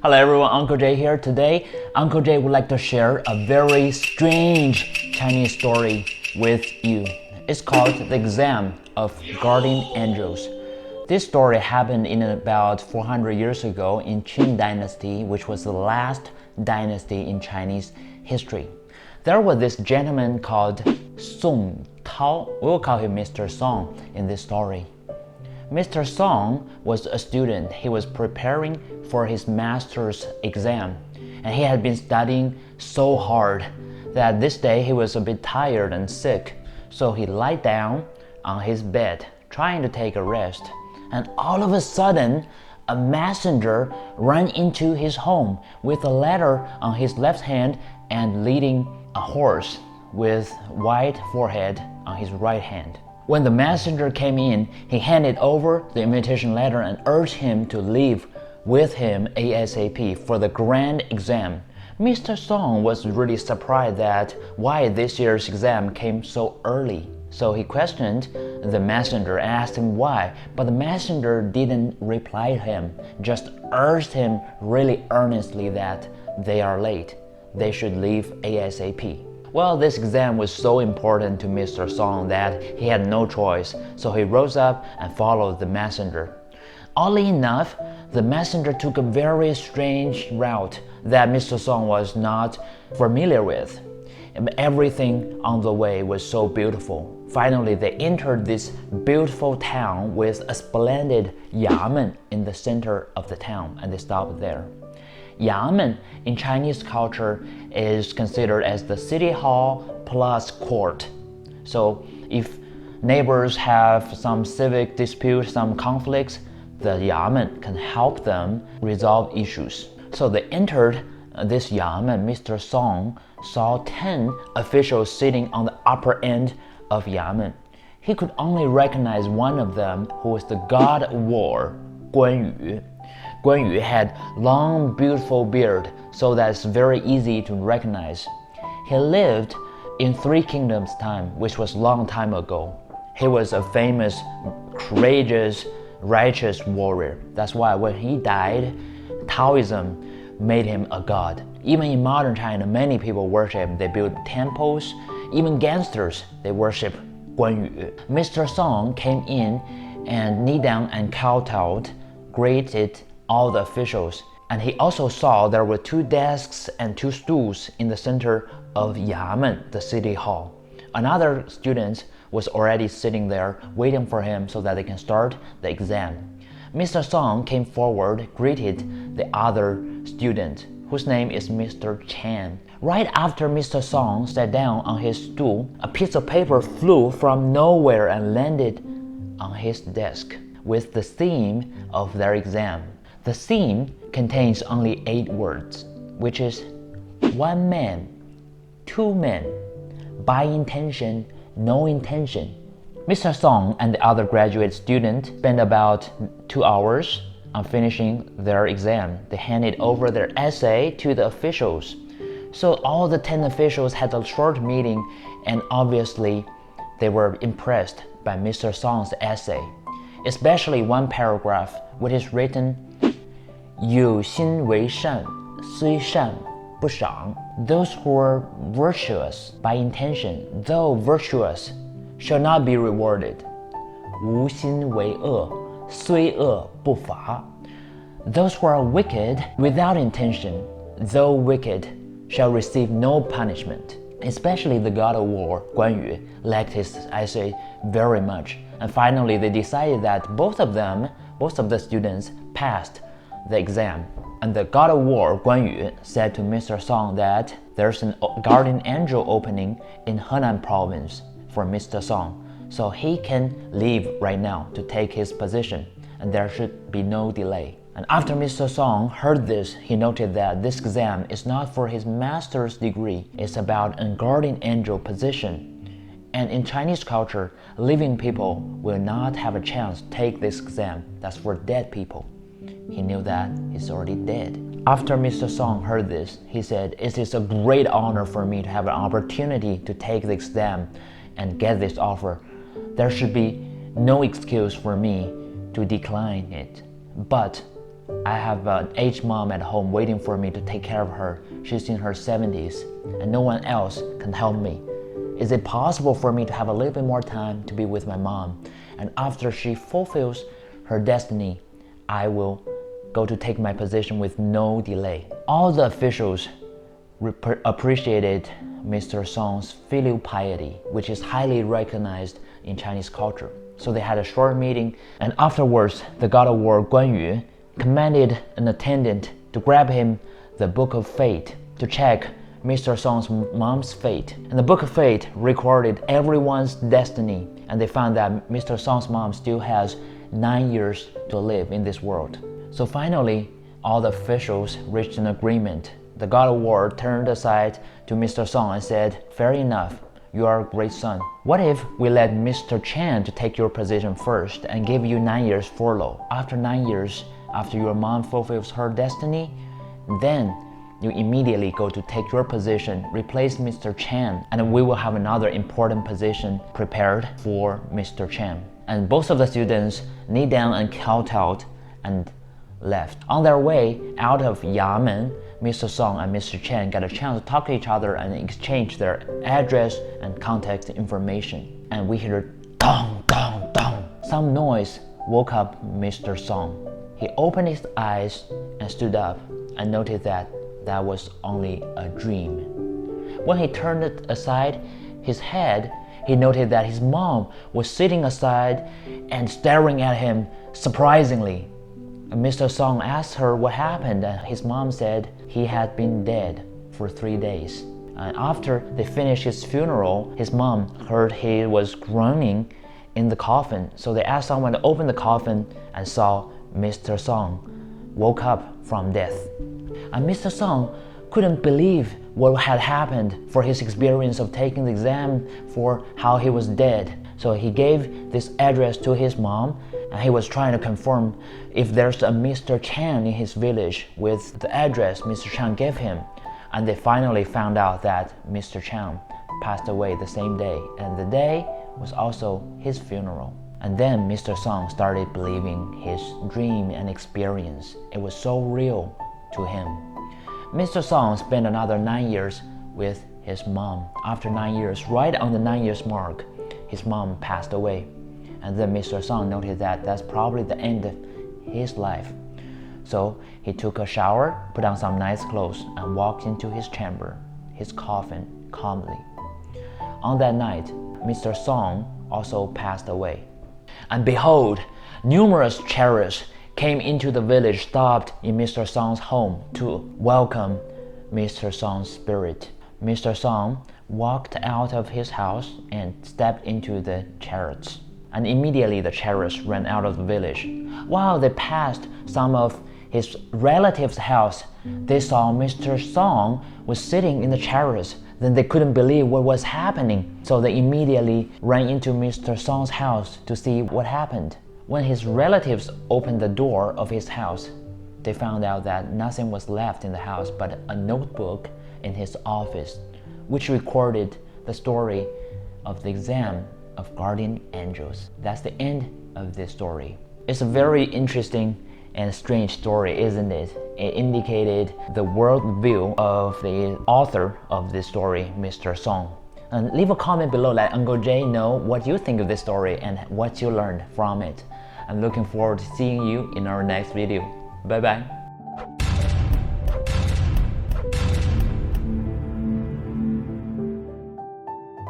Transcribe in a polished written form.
Hello everyone, Uncle Jay here. Today, Uncle Jay would like to share a very strange Chinese story with you. It's called The Exam of Guardian Angels. This story happened in about 400 years ago in Qin Dynasty, which was the last dynasty in Chinese history. There was this gentleman called Song Tao. We'll call him Mr. Song in this story. Mr. Song was a student. He was preparing for his master's exam, and he had been studying so hard that this day he was a bit tired and sick. So he lied down on his bed, trying to take a rest. And all of a sudden, a messenger ran into his home with a letter on his left hand and leading a horse with white forehead on his right hand. When the messenger came in, he handed over the invitation letter and urged him to leave with him ASAP for the grand exam. Mr. Song was really surprised that why this year's exam came so early. So he questioned the messenger and asked him why, but the messenger didn't reply to him, just urged him really earnestly that they are late. They should leave ASAP. Well, this exam was so important to Mr. Song that he had no choice, so he rose up and followed the messenger. Oddly enough, the messenger took a very strange route that Mr. Song was not familiar with. Everything on the way was so beautiful. Finally, they entered this beautiful town with a splendid yamen in the center of the town, and they stopped there. Yamen in Chinese culture is considered as the city hall plus court. So if neighbors have some civic disputes, some conflicts, the yamen can help them resolve issues. So they entered this yamen. Mr. Song saw 10 officials sitting on the upper end of yamen. He could only recognize one of them, who was the god of war, Kuaishou. Kuaishou had long, beautiful beard, so that's very easy to recognize. He lived in 3 kingdoms' time, which was a long time ago. He was a famous, courageous, righteous warrior. That's why when he died, Taoism made him a god. Even in modern China, many people worship him. They build temples. Even gangsters, they worship Kuaishou. Mr. Song came in and knelt down and kowtowed, greeted all the officials, and he also saw there were 2 desks and 2 stools in the center of Yamen, the city hall. Another student was already sitting there waiting for him so that they can start the exam. Mr. Song came forward, greeted the other student, whose name is Mr. Chan. Right after Mr. Song sat down on his stool, a piece of paper flew from nowhere and landed on his desk with the theme of their exam. The theme contains only 8 words, which is 1 man, 2 men, by intention, no intention. Mr. Song and the other graduate student spent about 2 hours on finishing their exam. They handed over their essay to the officials. So all the 10 officials had a short meeting, and obviously they were impressed by Mr. Song's essay, especially one paragraph which is written, 有心为善，虽善不赏. Those who are virtuous by intention, though virtuous, shall not be rewarded. 无心为恶，虽恶不罚. Those who are wicked without intention, though wicked, shall receive no punishment. Especially the god of war, Kuaishou, liked his essay very much. And finally, they decided that both of the students passed the exam. And the god of war, Kuaishou, said to Mr. Song that there's a guardian angel opening in Henan province for Mr. Song. So he can leave right now to take his position, and there should be no delay. And after Mr. Song heard this, he noted that this exam is not for his master's degree. It's about a guardian angel position. And in Chinese culture, living people will not have a chance to take this exam. That's for dead people. He knew that he's already dead. After Mr. Song heard this, he said, it is a great honor for me to have an opportunity to take the exam and get this offer. There should be no excuse for me to decline it. But I have an aged mom at home waiting for me to take care of her. She's in her 70s, and no one else can help me. Is it possible for me to have a little bit more time to be with my mom? And after she fulfills her destiny, I will go to take my position with no delay. All the officials appreciated Mr. Song's filial piety, which is highly recognized in Chinese culture. So they had a short meeting, and afterwards, the god of war Guan Yu commanded an attendant to grab him the Book of Fate to check Mr. Song's mom's fate. And the Book of Fate recorded everyone's destiny, and they found that Mr. Song's mom still has 9 years to live in this world. So finally, all the officials reached an agreement. The god of war turned aside to Mr. Song and said, "Fair enough, you are a great son. What if we let Mr. Chen to take your position first and give you 9 years furlough? After 9 years, after your mom fulfills her destiny, then you immediately go to take your position, replace Mr. Chen, and we will have another important position prepared for Mr. Chen." And both of the students knelt down and kowtowed and left. On their way out of Yamen, Mr. Song and Mr. Chen got a chance to talk to each other and exchange their address and contact information. And we heard dong, dong, dong. Some noise woke up Mr. Song. He opened his eyes and stood up and noted that that was only a dream. When he turned aside his head, he noted that his mom was sitting aside and staring at him surprisingly. And Mr. Song asked her what happened, and his mom said he had been dead for 3 days. And after they finished his funeral, his mom heard he was groaning in the coffin. So they asked someone to open the coffin and saw Mr. Song woke up from death. And Mr. Song couldn't believe what had happened for his experience of taking the exam for how he was dead. So he gave this address to his mom, and he was trying to confirm if there's a Mr. Chan in his village with the address Mr. Chan gave him. And they finally found out that Mr. Chan passed away the same day, and the day was also his funeral. And then Mr. Song started believing his dream and experience. It was so real to him. Mr. Song spent another 9 years with his mom. After 9 years, right on the 9 years mark, his mom passed away. And then Mr. Song noted that that's probably the end of his life. So he took a shower, put on some nice clothes, and walked into his chamber, his coffin, calmly. On that night, Mr. Song also passed away. And behold, numerous chariots came into the village, stopped in Mr. Song's home to welcome Mr. Song's spirit. Mr. Song walked out of his house and stepped into the chariots. And immediately the chariots ran out of the village. While they passed some of his relatives' house, they saw Mr. Song was sitting in the chariots. Then they couldn't believe what was happening. So they immediately ran into Mr. Song's house to see what happened. When his relatives opened the door of his house, they found out that nothing was left in the house but a notebook in his office, which recorded the story of the exam of guardian angels. That's the end of this story. It's a very interesting and strange story, isn't it? It indicated the worldview of the author of this story, Mr. Song. And leave a comment below, let Uncle Jay know what you think of this story and what you learned from it. I'm looking forward to seeing you in our next video. Bye bye.